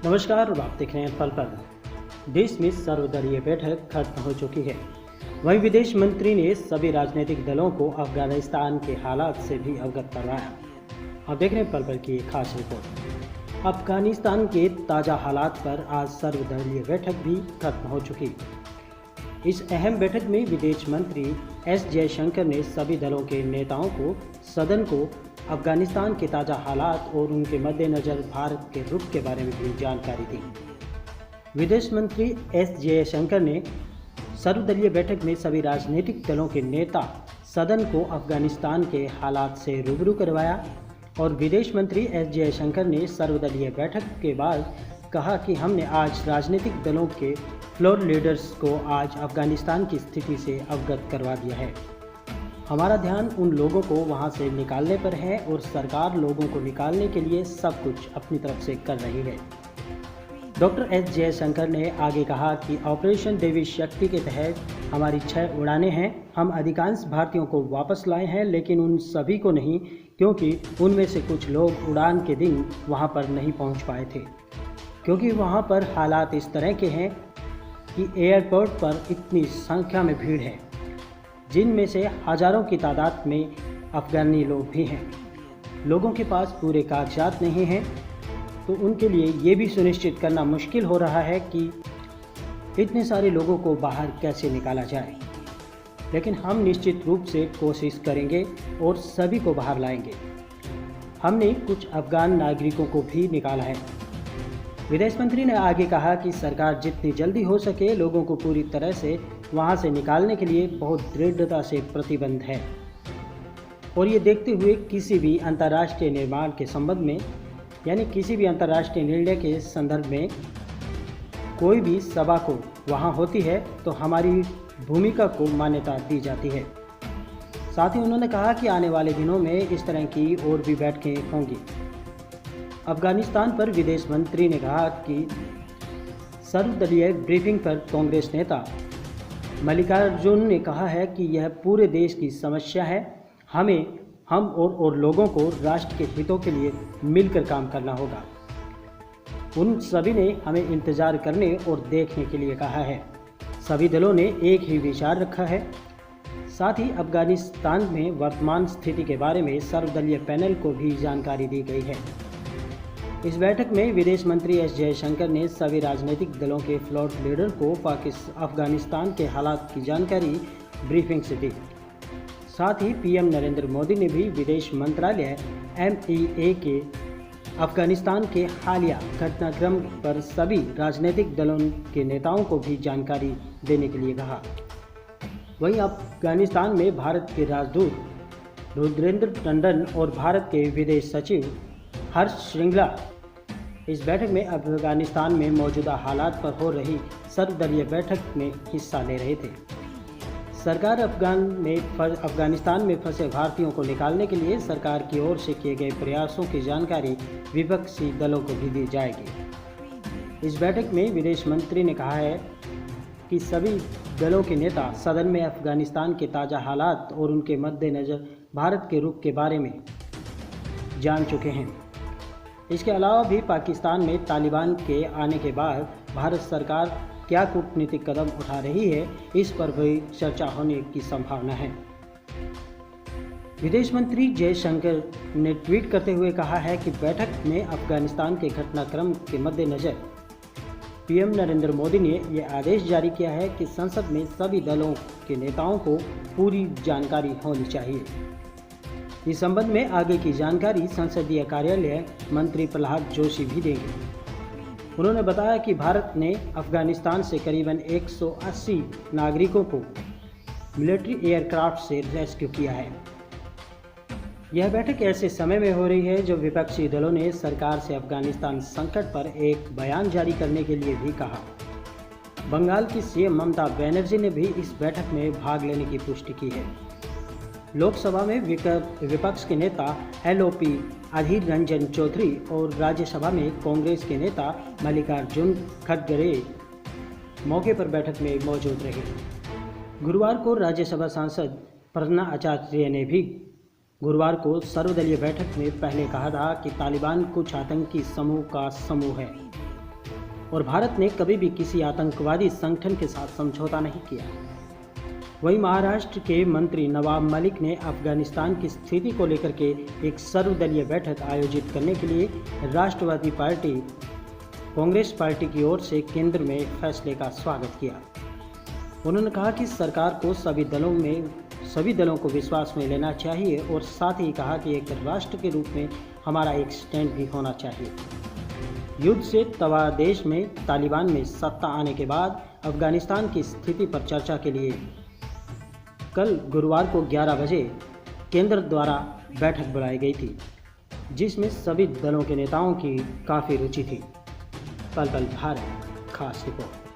नमस्कार और आप देख रहे हैं पल पल। देश में सर्वदलीय बैठक खत्म हो चुकी है। वहीं विदेश मंत्री ने सभी राजनीतिक दलों को अफगानिस्तान के हालात से भी अवगत करवाया। आप देख रहे हैं पल पल की एक खास रिपोर्ट। अफगानिस्तान के ताज़ा हालात पर आज सर्वदलीय बैठक भी खत्म हो चुकी। इस अहम बैठक में विदेश मंत्री एस जयशंकर ने सभी दलों के नेताओं को सदन को अफगानिस्तान के ताज़ा हालात और उनके मद्देनज़र भारत के रुख के बारे में भी जानकारी दी। विदेश मंत्री एस जयशंकर ने सर्वदलीय बैठक में सभी राजनीतिक दलों के नेता सदन को अफगानिस्तान के हालात से रूबरू करवाया और विदेश मंत्री एस जयशंकर ने सर्वदलीय बैठक के बाद कहा कि हमने आज राजनीतिक दलों के फ्लोर लीडर्स को आज अफगानिस्तान की स्थिति से अवगत करवा दिया है। हमारा ध्यान उन लोगों को वहां से निकालने पर है और सरकार लोगों को निकालने के लिए सब कुछ अपनी तरफ से कर रही है। डॉक्टर एस जयशंकर ने आगे कहा कि ऑपरेशन देवी शक्ति के तहत हमारी 6 उड़ानें हैं। हम अधिकांश भारतीयों को वापस लाए हैं, लेकिन उन सभी को नहीं, क्योंकि उनमें से कुछ लोग उड़ान के दिन वहां पर नहीं पहुंच पाए थे, क्योंकि वहां पर हालात इस तरह के हैं कि एयरपोर्ट पर इतनी संख्या में भीड़ है, जिनमें से हज़ारों की तादाद में अफ़गानी लोग भी हैं। लोगों के पास पूरे कागजात नहीं हैं, तो उनके लिए ये भी सुनिश्चित करना मुश्किल हो रहा है कि इतने सारे लोगों को बाहर कैसे निकाला जाए। लेकिन हम निश्चित रूप से कोशिश करेंगे और सभी को बाहर लाएंगे। हमने कुछ अफ़गान नागरिकों को भी निकाला है। विदेश मंत्री ने आगे कहा कि सरकार जितनी जल्दी हो सके लोगों को पूरी तरह से वहां से निकालने के लिए बहुत दृढ़ता से प्रतिबद्ध है और ये देखते हुए किसी भी अंतर्राष्ट्रीय निर्माण के संबंध में, यानी किसी भी अंतर्राष्ट्रीय निर्णय के संदर्भ में कोई भी सभा को वहां होती है तो हमारी भूमिका को मान्यता दी जाती है। साथ ही उन्होंने कहा कि आने वाले दिनों में इस तरह की और भी बैठकें होंगी। अफगानिस्तान पर विदेश मंत्री ने कहा कि सर्वदलीय ब्रीफिंग पर कांग्रेस नेता मल्लिकार्जुन ने कहा है कि यह पूरे देश की समस्या है। हम और लोगों को राष्ट्र के हितों के लिए मिलकर काम करना होगा। उन सभी ने हमें इंतज़ार करने और देखने के लिए कहा है। सभी दलों ने एक ही विचार रखा है। साथ ही अफगानिस्तान में वर्तमान स्थिति के बारे में सर्वदलीय पैनल को भी जानकारी दी गई है। इस बैठक में विदेश मंत्री एस जयशंकर ने सभी राजनीतिक दलों के फ्लोर लीडर को अफगानिस्तान के हालात की जानकारी ब्रीफिंग से दी। साथ ही पीएम नरेंद्र मोदी ने भी विदेश मंत्रालय MEA के अफगानिस्तान के हालिया घटनाक्रम पर सभी राजनीतिक दलों के नेताओं को भी जानकारी देने के लिए कहा। वहीं अफगानिस्तान में भारत के राजदूत रुद्रेंद्र टंडन और भारत के विदेश सचिव हर्ष श्रृंगला इस बैठक में अफगानिस्तान में मौजूदा हालात पर हो रही सर्वदलीय बैठक में हिस्सा ले रहे थे। सरकार अफगानिस्तान में फंसे भारतीयों को निकालने के लिए सरकार की ओर से किए गए प्रयासों की जानकारी विपक्षी दलों को भी दी जाएगी। इस बैठक में विदेश मंत्री ने कहा है कि सभी दलों के नेता सदन में अफगानिस्तान के ताज़ा हालात और उनके मद्देनज़र भारत के रुख के बारे में जान चुके हैं। इसके अलावा भी पाकिस्तान में तालिबान के आने के बाद भारत सरकार क्या कूटनीतिक कदम उठा रही है, इस पर भी चर्चा होने की संभावना है। विदेश मंत्री जयशंकर ने ट्वीट करते हुए कहा है कि बैठक में अफगानिस्तान के घटनाक्रम के मद्देनज़र पीएम नरेंद्र मोदी ने यह आदेश जारी किया है कि संसद में सभी दलों के नेताओं को पूरी जानकारी होनी चाहिए। इस संबंध में आगे की जानकारी संसदीय कार्यालय मंत्री प्रहलाद जोशी भी देंगे। उन्होंने बताया कि भारत ने अफगानिस्तान से करीबन 180 नागरिकों को मिलिट्री एयरक्राफ्ट से रेस्क्यू किया है। यह बैठक ऐसे समय में हो रही है जब विपक्षी दलों ने सरकार से अफगानिस्तान संकट पर एक बयान जारी करने के लिए भी कहा। बंगाल की सीएम ममता बनर्जी ने भी इस बैठक में भाग लेने की पुष्टि की है। लोकसभा में विपक्ष के नेता LOP अधीर रंजन चौधरी और राज्यसभा में कांग्रेस के नेता मल्लिकार्जुन खड़गे मौके पर बैठक में मौजूद रहे। गुरुवार को राज्यसभा सांसद प्रज्ञा आचार्य ने भी गुरुवार को सर्वदलीय बैठक में पहले कहा था कि तालिबान कुछ आतंकी समूह का समूह है और भारत ने कभी भी किसी आतंकवादी संगठन के साथ समझौता नहीं किया। वहीं महाराष्ट्र के मंत्री नवाब मलिक ने अफगानिस्तान की स्थिति को लेकर के एक सर्वदलीय बैठक आयोजित करने के लिए राष्ट्रवादी पार्टी कांग्रेस पार्टी की ओर से केंद्र में फैसले का स्वागत किया। उन्होंने कहा कि सरकार को सभी दलों को विश्वास में लेना चाहिए और साथ ही कहा कि एक राष्ट्र के रूप में हमारा एक स्टैंड भी होना चाहिए। युद्ध से तबाह देश में तालिबान में सत्ता आने के बाद अफगानिस्तान की स्थिति पर चर्चा के लिए कल गुरुवार को 11 बजे केंद्र द्वारा बैठक बुलाई गई थी, जिसमें सभी दलों के नेताओं की काफ़ी रुचि थी। पल पल भारत खास रिपोर्ट।